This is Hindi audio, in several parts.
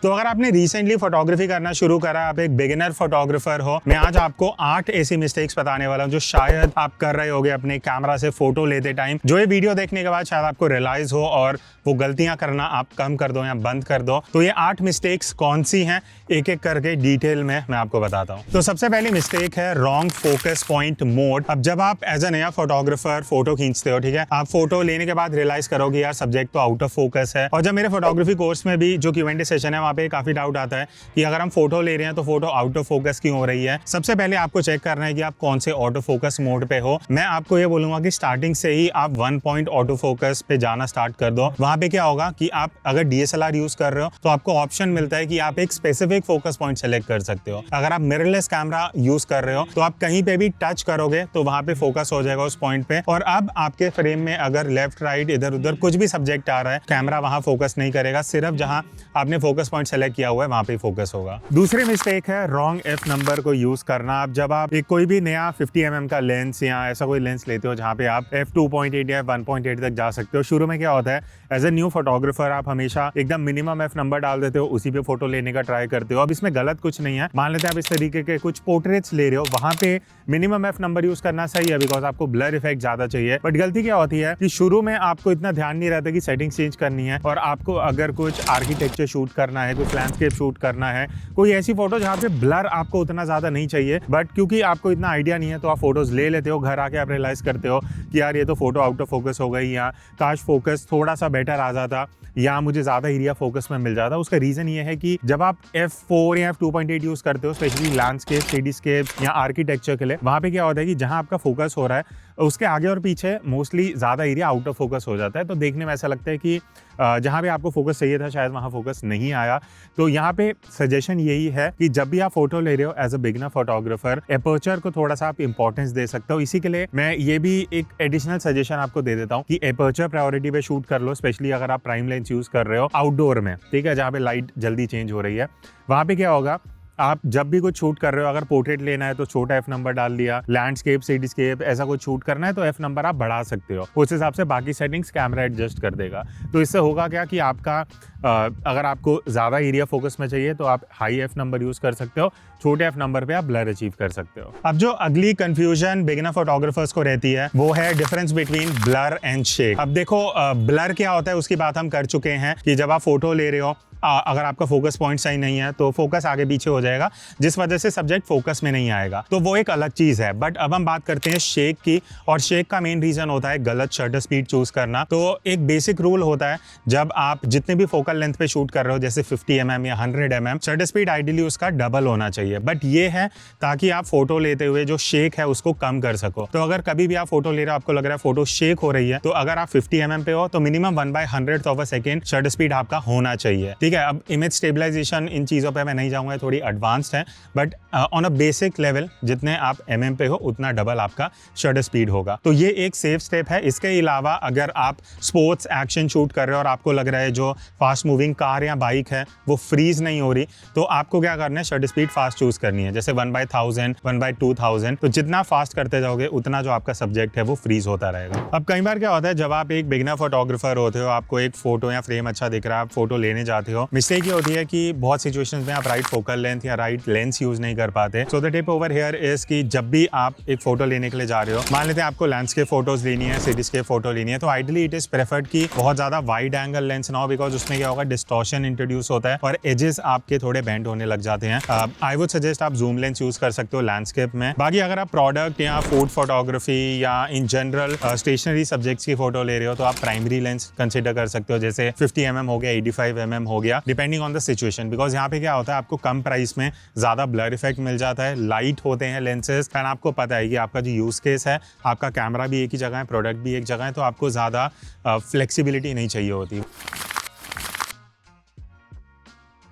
तो अगर आपने रिसेंटली फोटोग्राफी करना शुरू करा, आप एक बिगिनर फोटोग्राफर हो, मैं आज आपको 8 ऐसी मिस्टेक्स बताने वाला हूं जो शायद आप कर रहे होगे अपने कैमरा से फोटो लेते टाइम, जो ये वीडियो देखने के बाद शायद आपको रियलाइज हो और वो गलतियां करना आप कम कर दो या बंद कर दो। तो ये 8 मिस्टेक्स कौन सी हैं, एक एक करके डिटेल में मैं आपको बताता हूँ। तो सबसे पहली मिस्टेक है रॉन्ग फोकस पॉइंट मोड। अब जब आप एज अ नया फोटोग्राफर फोटो खींचते हो, ठीक है, आप फोटो लेने के बाद रियलाइज करोगे यार सब्जेक्ट तो आउट ऑफ फोकस है। और जब मेरे फोटोग्राफी कोर्स में भी जो Q&A सेशन है वहाँ पे काफी डाउट आता है कि अगर हम फोटो ले रहे हैं तो फोटो आउट ऑफ फोकस क्यों हो रही है। सबसे पहले आपको चेक करना है कि आप कौन से ऑटो फोकस मोड पे हो। मैं आपको ये बोलूंगा कि स्टार्टिंग से ही आप 1 पॉइंट ऑटो फोकस पे जाना स्टार्ट कर दो। वहां पे क्या होगा कि आप अगर DSLR यूज कर रहे हो तो आपको ऑप्शन मिलता है कि आप एक स्पेसिफिक फोकस पॉइंट सेलेक्ट कर सकते हो। अगर आप मिररलेस कैमरा यूज कर रहे हो तो आप कहीं पे भी टच करोगे तो वहां पे फोकस हो जाएगा उस पॉइंट पे। और अब आपके फ्रेम में अगर लेफ्ट राइट इधर उधर कुछ भी सब्जेक्ट आ रहा है, कैमरा वहां फोकस नहीं करेगा, सिर्फ जहां आपने फोकस पॉइंट सेलेक्ट किया हुआ है वहां पे फोकस होगा। दूसरी मिस्टेक है रॉन्ग एफ नंबर को यूज करना। अब जब आप एक कोई भी नया 50 mm का लेंस या ऐसा कोई लेंस लेते हो जहां पे आप f2.8 या 1.8 तक जा सकते हो, शुरू में क्या होता है एज ए न्यू फोटोग्राफर आप हमेशा एकदम मिनिमम एफ नंबर डाल देते हो, उसी पे फोटो लेने का ट्राई करते हो। अब इसमें गलत कुछ नहीं है, मान लेते हैं आप इस तरीके के कुछ पोर्ट्रेट्स ले रहे हो, वहां पे मिनिमम एफ नंबर यूज करना सही है बिकॉज आपको ब्लर इफेक्ट ज्यादा चाहिए। बट गलती क्या होती है कि शुरू में आपको इतना ध्यान नहीं रहता कि सेटिंग चेंज करनी है और आपको अगर कुछ आर्किटेक्चर शूट करना है, कुछ लैंडस्केप शूट करना है, कोई ऐसी फोटो जहाँ पे ब्लर आपको उतना ज्यादा नहीं चाहिए, बट क्योंकि आपको इतना आइडिया नहीं है तो आप फोटोज ले लेते हो, घर आके आप रियलाइज करते हो कि यार ये तो फोटो आउट ऑफ फोकस हो गई, या काश फोकस थोड़ा सा बेटर आ जाता, या मुझे ज्यादा एरिया फोकस में मिल जाता। उसका रीजन ये है कि जब आप f4 या f2.8 यूज करते हो, स्पेशली लैंडस्केप, सिटीस्केप या आर्किटेक्चर के लिए, वहां पे क्या होता है कि जहां आपका फोकस हो रहा है उसके आगे और पीछे मोस्टली ज्यादा एरिया आउट ऑफ फोकस हो जाता है। तो देखने में ऐसा लगता है कि जहां पे आपको फोकस चाहिए था शायद वहां फोकस नहीं आया। तो यहाँ पे सजेशन यही है कि जब भी आप फोटो ले रहे हो as a beginner photographer, aperture को थोड़ा सा आप इंपॉर्टेंस दे सकते हो। इसी के लिए मैं ये भी एक एडिशनल सजेशन आपको दे देता हूँ कि एपर्चर प्रायोरिटी पे शूट कर लो, स्पेशली अगर आप प्राइम लेंस यूज कर रहे हो आउटडोर में, ठीक है, जहाँ पे लाइट जल्दी चेंज हो रही है। वहां पे क्या होगा, आप जब भी कुछ शूट कर रहे हो, अगर पोर्ट्रेट लेना है तो छोटा एफ नंबर डाल दिया, लैंडस्केप, सिटीस्केप ऐसा कुछ शूट करना है तो एफ नंबर आप बढ़ा सकते हो, उस हिसाब से बाकी सेटिंग्स कैमरा एडजस्ट कर देगा। तो इससे होगा क्या कि आपका अगर आपको ज़्यादा एरिया फोकस में चाहिए तो आप हाई एफ नंबर यूज कर सकते हो, छोटे एफ नंबर पे आप ब्लर अचीव कर सकते हो। अब जो अगली कंफ्यूजन बिगिनर फोटोग्राफर्स को रहती है वो है difference between blur and shake. अब देखो ब्लर क्या होता है उसकी बात हम कर चुके हैं कि जब आप फोटो ले रहे हो, अगर आपका फोकस पॉइंट सही नहीं है तो फोकस आगे पीछे हो जाएगा, जिस वजह से सब्जेक्ट फोकस में नहीं आएगा, तो वो एक अलग चीज है। बट अब हम बात करते हैं शेक की, और शेक का मेन रीजन होता है गलत शटर स्पीड चूज करना। तो एक बेसिक रूल होता है, जब आप जितने भी फोकल लेंथ पे शूट कर रहे हो, जैसे 50 mm या 100 mm, शटर स्पीड आइडियली उसका डबल होना चाहिए। बट ये है ताकि आप फोटो लेते हुए जो शेक है उसको कम कर सको। तो अगर कभी भी आप फोटो ले रहे हो, आपको लग रहा है फोटो शेक हो रही है, तो अगर आप 50 mm पे हो तो minimum 1/100th of a second shutter speed आपका होना चाहिए, ठीक है। अब इमेज स्टेबलाइजेशन इन चीजों पे मैं नहीं जाऊंगा, थोड़ी एडवांस्ड है, but on a basic level जितने आप mm पे हो उतना डबल आपका शटर स्पीड होगा। तो ये एक सेफ स्टेप है। इसके अलावा अगर आप स्पोर्ट्स एक्शन शूट कर रहे हो और आपको लग रहा है जो फास्ट मूविंग कार या बाइक है वो फ्रीज नहीं हो रही, तो आपको क्या करना है, शटर स्पीड फास्ट चूज करनी है, जैसे 1/1000, 1/2000। तो जितना फास्ट करते जाओगे उतना जो आपका सब्जेक्ट है वो फ्रीज होता रहेगा। अब कई बार क्या होता है, जब आप एक बिगिनर फोटोग्राफर होते हो, आपको एक फोटो या फ्रेम अच्छा दिख रहा है, आप फोटो लेने जाते हो, मिस्टेक ये होती है कि बहुत सिचुएशंस में आप राइट फोकल लेंथ या राइट लेंस यूज नहीं कर पाते। So the tip over here is कि जब भी आप एक फोटो लेने के लिए जा रहे हो, मान लेते हैं आपको लैंडस्केप फोटोज लेनी है, सिटीस्केप फोटो लेनी है, तो आइडियली इट इज प्रेफर्ड कि बहुत ज्यादा वाइड एंगल लेंस ना हो, बिकॉज उसमें क्या होगा, डिस्टॉर्शन इंट्रोड्यूस होता है और एजेस आपके थोड़े बेंड होने लग जाते हैं। आई वुड सजेस्ट आप जूम लेंस यूज कर सकते हो लैंडस्केप में। बाकी अगर आप प्रोडक्ट या फूड फोटोग्राफी या इन जनरल स्टेशनरी सब्जेक्ट्स की फोटो ले रहे हो तो आप प्राइमरी लेंस कंसिडर कर सकते हो, जैसे 50 mm हो गया, 85 mm हो गया, depending on the situation. Because यहाँ पे क्या होता है, आपको कम प्राइस में ज्यादा ब्लर इफेक्ट मिल जाता है, लाइट होते हैं लेंसेज, एंड आपको पता है कि आपका जो यूज केस है, आपका कैमरा भी एक ही जगह है, प्रोडक्ट भी एक जगह है, तो आपको ज्यादा फ्लेक्सिबिलिटी नहीं चाहिए होती।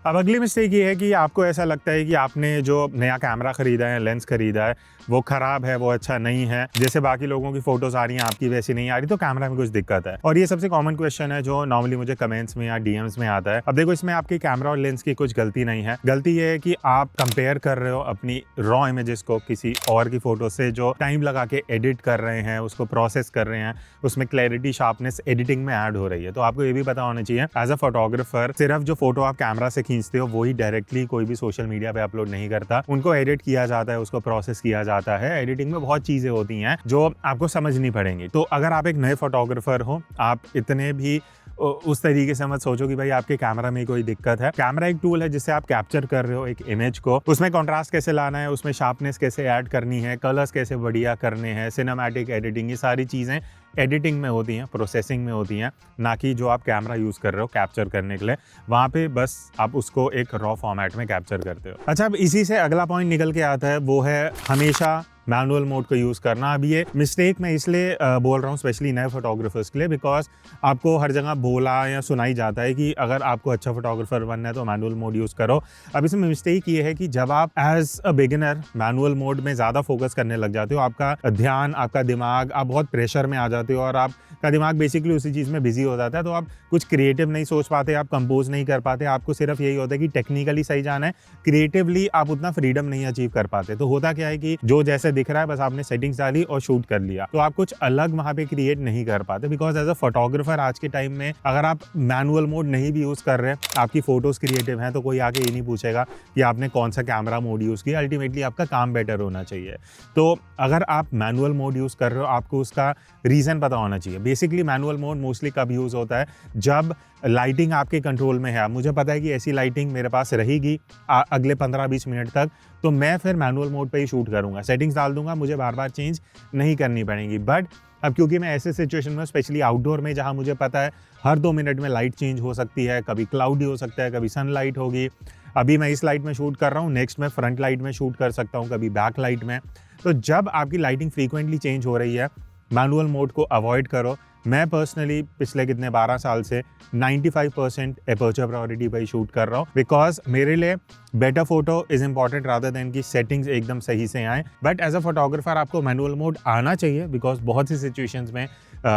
अब अगली मिस्टेक ये है कि आपको ऐसा लगता है कि आपने जो नया कैमरा खरीदा है, लेंस खरीदा है, वो खराब है, वो अच्छा नहीं है, जैसे बाकी लोगों की फोटोज आ रही हैं आपकी वैसी नहीं आ रही, तो कैमरा में कुछ दिक्कत है। और ये सबसे कॉमन क्वेश्चन है जो नॉर्मली मुझे कमेंट्स में या डीएम्स में आता है। अब देखो, इसमें आपकी कैमरा और लेंस की कुछ गलती नहीं है, गलती ये है कि आप कंपेयर कर रहे हो अपनी रॉ इमेजेस को किसी और की फोटो से, जो टाइम लगा के एडिट कर रहे हैं, उसको प्रोसेस कर रहे हैं, उसमें क्लैरिटी, शार्पनेस एडिटिंग में ऐड हो रही है। तो आपको ये भी पता होना चाहिए एज अ फोटोग्राफर, सिर्फ जो फोटो आप कैमरा से खींचते हो वही डायरेक्टली कोई भी सोशल मीडिया पे अपलोड नहीं करता, उनको एडिट किया जाता है, उसको प्रोसेस किया जाता है। एडिटिंग में बहुत चीज़ें होती हैं जो आपको समझनी पड़ेंगी। तो अगर आप एक नए फोटोग्राफर हो, आप इतने भी उस तरीके से मत सोचो कि भाई आपके कैमरा में कोई दिक्कत है। कैमरा एक टूल है जिससे आप कैप्चर कर रहे हो एक इमेज को, उसमें कॉन्ट्रास्ट कैसे लाना है, उसमें शार्पनेस कैसे ऐड करनी है, कलर्स कैसे बढ़िया करने हैं, सिनेमैटिक एडिटिंग, ये सारी चीज़ें एडिटिंग में होती हैं, प्रोसेसिंग में होती हैं, ना कि जो आप कैमरा यूज़ कर रहे हो कैप्चर करने के लिए। वहाँ पे बस आप उसको एक रॉ फॉर्मेट में कैप्चर करते हो। अच्छा, अब इसी से अगला पॉइंट निकल के आता है, वो है हमेशा मैनुअल मोड को यूज़ करना। अब ये मिस्टेक मैं इसलिए बोल रहा हूँ स्पेशली नए फोटोग्राफर्स के लिए, बिकॉज आपको हर जगह बोला या सुनाई जाता है कि अगर आपको अच्छा फोटोग्राफर बनना है तो मैनुअल मोड यूज़ करो। अब इसमें मिस्टेक ये है कि जब आप as a beginner manual mode में ज़्यादा फोकस करने लग जाते हो, आपका ध्यान, आपका दिमाग, आप बहुत प्रेशर में आ जाते हो और आपका दिमाग बेसिकली उसी चीज़ में बिजी हो जाता है, तो आप कुछ क्रिएटिव नहीं सोच पाते, आप कंपोज नहीं कर पाते। आपको सिर्फ यही होता है कि टेक्निकली सही जाना है, क्रिएटिवली आप उतना फ्रीडम नहीं अचीव कर पाते। तो होता क्या है कि जो जैसे दिख रहा है बस आपने सेटिंग्स डाली और शूट कर लिया, तो आप कुछ अलग वहां पे क्रिएट नहीं कर पाते। बिकॉज एज अ फोटोग्राफर आज के टाइम में अगर आप मैनुअल मोड नहीं भी यूज कर रहे हैं, आपकी फोटोज क्रिएटिव हैं, तो कोई आके ये नहीं पूछेगा कि आपने कौन सा कैमरा मोड यूज किया। अल्टीमेटली आपका काम बेटर होना चाहिए। तो अगर आप मैनुअल मोड यूज कर रहे हो, आपको उसका रीजन पता होना चाहिए। बेसिकली मैनुअल मोड मोस्टली कब यूज होता है, जब लाइटिंग आपके कंट्रोल में है। मुझे पता है कि ऐसी लाइटिंग मेरे पास रहेगी अगले 15-20 मिनट तक, तो मैं फिर मैनुअल मोड पे ही शूट करूंगा, सेटिंग्स डाल दूंगा, मुझे बार बार चेंज नहीं करनी पड़ेगी। बट अब क्योंकि मैं ऐसे सिचुएशन में, स्पेशली आउटडोर में, जहां मुझे पता है हर 2 मिनट में लाइट चेंज हो सकती है, कभी क्लाउडी हो सकता है, कभी सनलाइट होगी, अभी मैं इस लाइट में शूट कर रहा हूँ, नेक्स्ट मैं फ्रंट लाइट में शूट कर सकता हूँ, कभी बैक लाइट में। तो जब आपकी लाइटिंग फ्रीक्वेंटली चेंज हो रही है, मैनुअल मोड को अवॉइड करो। मैं पर्सनली पिछले कितने 12 साल से 95% एपर्चर प्रायोरिटी पर ही शूट कर रहा हूँ, बिकॉज मेरे लिए better photo is important rather than कि सेटिंग्स एकदम सही से आए। बट एज अ फोटोग्राफर आपको मैनुअल मोड आना चाहिए, बिकॉज बहुत सी सिचुएशंस में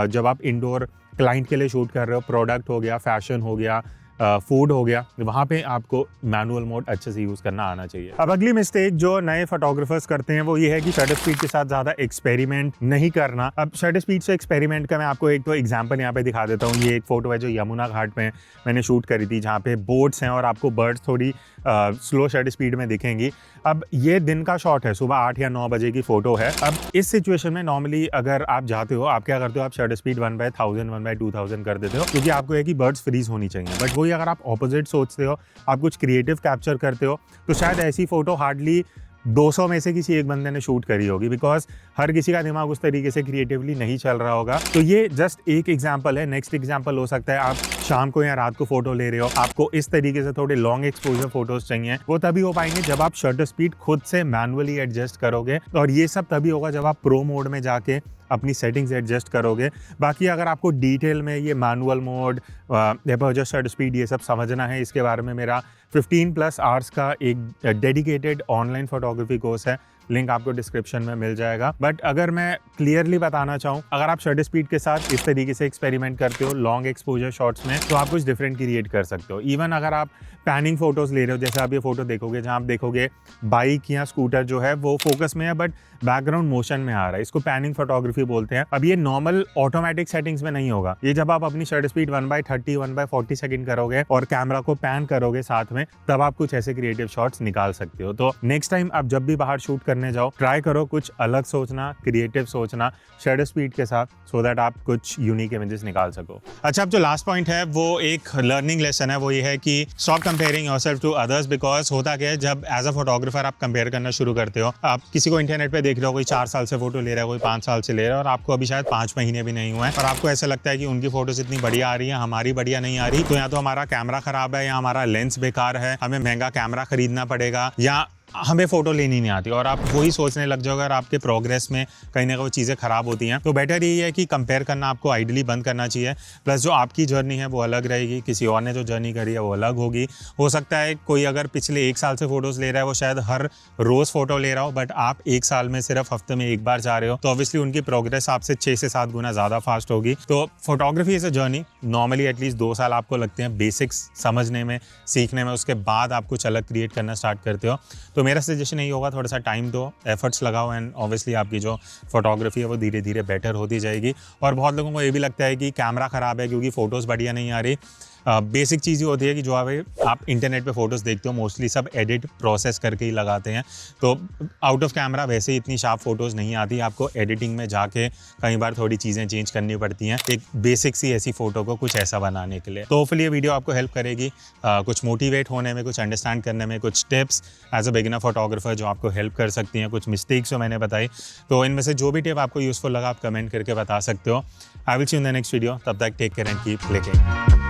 जब आप इंडोर क्लाइंट के लिए शूट कर रहे हो, प्रोडक्ट हो गया, फैशन हो गया, फूड हो गया, वहाँ पे आपको मैनुअल मोड अच्छे से यूज़ करना आना चाहिए। अब अगली मिस्टेक जो नए फोटोग्राफर्स करते हैं वो ये है कि शटर स्पीड के साथ ज़्यादा एक्सपेरिमेंट नहीं करना। अब शटर स्पीड से एक्सपेरिमेंट का मैं आपको एक तो एग्जांपल यहाँ पे दिखा देता हूँ। ये एक फ़ोटो है जो यमुना घाट में मैंने शूट करी थी, जहाँ पे बोट्स हैं और आपको बर्ड्स थोड़ी स्लो शटर स्पीड में दिखेंगी। अब ये दिन का शॉट है, सुबह 8 या 9 बजे की फ़ोटो है। अब इस सिचुएशन में नॉर्मली अगर आप जाते हो, आप क्या करते हो, आप शटर स्पीड 1/1000 1/2000 कर देते हो, क्योंकि आपको है कि बर्ड्स फ्रीज होनी चाहिए। बट वही अगर आप ऑपोजिट सोचते हो, आप कुछ क्रिएटिव कैप्चर करते हो, तो शायद ऐसी फ़ोटो हार्डली 200 में से किसी एक बंदे ने शूट करी होगी, बिकॉज हर किसी का दिमाग उस तरीके से क्रिएटिवली नहीं चल रहा होगा। तो ये जस्ट एक एग्जांपल है। नेक्स्ट एग्जांपल हो सकता है आप शाम को या रात को फोटो ले रहे हो, आपको इस तरीके से थोड़े लॉन्ग एक्सपोजर फोटोज चाहिए। वो तभी हो पाएंगे जब आप शटर स्पीड खुद से मैनुअली एडजस्ट करोगे, और ये सब तभी होगा जब आप प्रो मोड में जाके अपनी सेटिंग्स एडजस्ट करोगे। बाकी अगर आपको डिटेल में ये manual mode, aperture, shutter speed, ये सब समझना है, इसके बारे में मेरा 15+ आवर्स का एक डेडिकेटेड ऑनलाइन फोटोग्राफी कोर्स है, लिंक आपको डिस्क्रिप्शन में मिल जाएगा। बट अगर मैं क्लियरली बताना चाहूँ, अगर आप शटर स्पीड के साथ इस तरीके से एक्सपेरिमेंट करते हो लॉन्ग एक्सपोजर शॉट्स में, तो आप कुछ डिफरेंट क्रिएट कर सकते हो। इवन अगर आप पैनिंग फोटोज ले रहे हो, जैसे आप ये फोटो देखोगे जहाँ आप देखोगे बाइक या स्कूटर जो है वो फोकस में है बट बैकग्राउंड मोशन में आ रहा है, इसको पैनिंग फोटोग्राफी बोलते हैं। अब ये नॉर्मल ऑटोमेटिक सेटिंग्स में नहीं होगा, ये जब आप अपनी शटर स्पीड 1/30 1/40 सेकंड करोगे और कैमरा को पैन करोगे साथ में, तब आप कुछ ऐसे क्रिएटिव शॉट्स निकाल सकते हो। तो नेक्स्ट टाइम आप जब भी बाहर शूट करने जाओ, ट्राई करो कुछ अलग सोचना, क्रिएटिव सोचना शटर स्पीड के साथ, सो दैट आप कुछ यूनिक इमेजेस निकाल सको। अच्छा, अब जो लास्ट पॉइंट है वो एक लर्निंग लेसन है, वो ये है कि stop comparing yourself to others. Because होता क्या है, जब एज अ फोटोग्राफर आप कंपेयर करना शुरू करते हो, आप किसी को इंटरनेट पे देख रहे हो, कोई 4 साल से फोटो ले रहा है, कोई 5 साल से ले रहा है, और आपको अभी शायद 5 महीने भी नहीं हुए हैं, और आपको ऐसा लगता है कि उनकी फोटोज इतनी बढ़िया आ रही है, हमारी बढ़िया नहीं आ रही। तो या तो हमारा कैमरा खराब है, या हमारा लेंस बेकार है, हमें महंगा कैमरा खरीदना पड़ेगा, या हमें फोटो लेनी नहीं आती, और आप वही सोचने लग जाओगे और आपके प्रोग्रेस में कहीं ना कहीं चीज़ें खराब होती हैं। तो बेटर यही है कि कंपेयर करना आपको आइडियली बंद करना चाहिए। प्लस जो आपकी जर्नी है वो अलग रहेगी, किसी और ने जो जर्नी करी है वो अलग होगी। हो सकता है कोई अगर पिछले 1 साल से फोटोज़ ले रहा है, वो शायद हर रोज़ फोटो ले रहा हो, बट आप 1 साल में सिर्फ हफ्ते में 1 बार जा रहे हो, तो ऑब्वियसली उनकी प्रोग्रेस आपसे 6 से 7 गुना ज़्यादा फास्ट होगी। तो photography is a journey, normally at least 2 साल आपको लगते हैं बेसिक्स समझने में, सीखने में, उसके बाद आप कुछ अलग क्रिएट करना स्टार्ट करते हो। तो मेरा सजेशन यही होगा, थोड़ा सा टाइम दो, एफर्ट्स लगाओ, एंड ऑब्वियसली आपकी जो फोटोग्राफी है वो धीरे धीरे बेटर होती जाएगी। और बहुत लोगों को ये भी लगता है कि कैमरा ख़राब है क्योंकि फ़ोटोज़ बढ़िया नहीं आ रही। बेसिक चीज़ ये होती है कि जो आप इंटरनेट पे फोटोज़ देखते हो मोस्टली सब एडिट प्रोसेस करके ही लगाते हैं, तो आउट ऑफ कैमरा वैसे ही इतनी शार्प फोटोज़ नहीं आती, आपको एडिटिंग में जाके कई बार थोड़ी चीज़ें चेंज करनी पड़ती हैं एक बेसिक सी ऐसी फ़ोटो को कुछ ऐसा बनाने के लिए। तो होपफुली ये वीडियो आपको हेल्प करेगी कुछ मोटिवेट होने में, कुछ अंडरस्टैंड करने में, कुछ tips as a beginner photographer जो आपको हेल्प कर सकती हैं, कुछ मिस्टेक्स जो मैंने बताई। तो इनमें से जो भी टिप आपको यूज़फुल लगा आप कमेंट करके बता सकते हो। I will see you in the next video, तब तक take care and keep clicking.